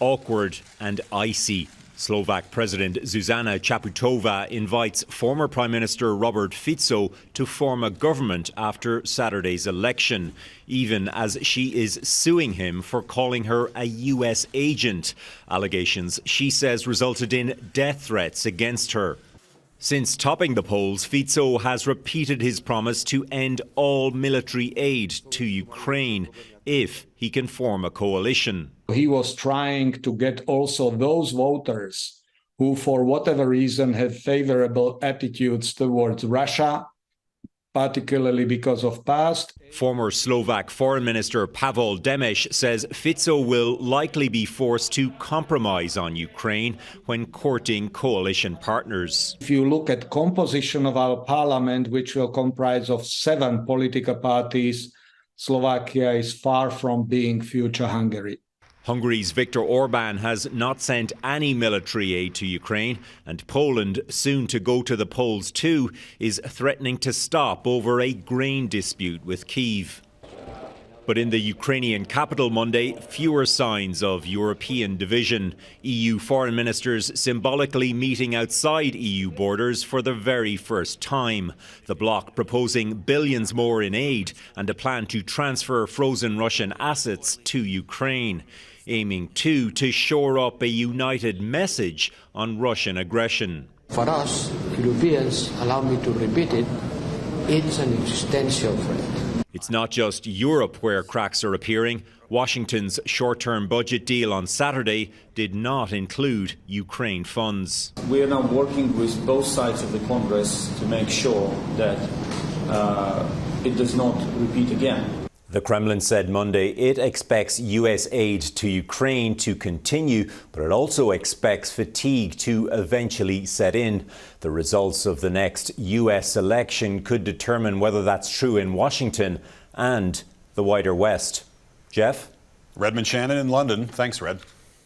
awkward and icy. Slovak President Zuzana Čaputová invites former Prime Minister Robert Fico to form a government after Saturday's election, even as she is suing him for calling her a US agent. Allegations, she says, resulted in death threats against her. Since topping the polls, Fico has repeated his promise to end all military aid to Ukraine if he can form a coalition. He was trying to get also those voters who, for whatever reason, have favorable attitudes towards Russia, particularly because of past. Former Slovak Foreign Minister Pavel Demeš says Fico will likely be forced to compromise on Ukraine when courting coalition partners. If you look at composition of our parliament, which will comprise of 7 political parties, Slovakia is far from being future Hungary. Hungary's Viktor Orban has not sent any military aid to Ukraine, and Poland, soon to go to the polls too, is threatening to stop over a grain dispute with Kyiv. But in the Ukrainian capital Monday, fewer signs of European division. EU foreign ministers symbolically meeting outside EU borders for the very first time. The bloc proposing billions more in aid and a plan to transfer frozen Russian assets to Ukraine, aiming too to shore up a united message on Russian aggression. For us, Europeans, allow me to repeat it, it's an existential threat. It's not just Europe where cracks are appearing. Washington's short-term budget deal on Saturday did not include Ukraine funds. We are now working with both sides of the Congress to make sure that it does not repeat again. The Kremlin said Monday it expects US aid to Ukraine to continue, but it also expects fatigue to eventually set in. The results of the next US election could determine whether that's true in Washington and the wider West. Jeff? Redmond Shannon in London. Thanks, Red.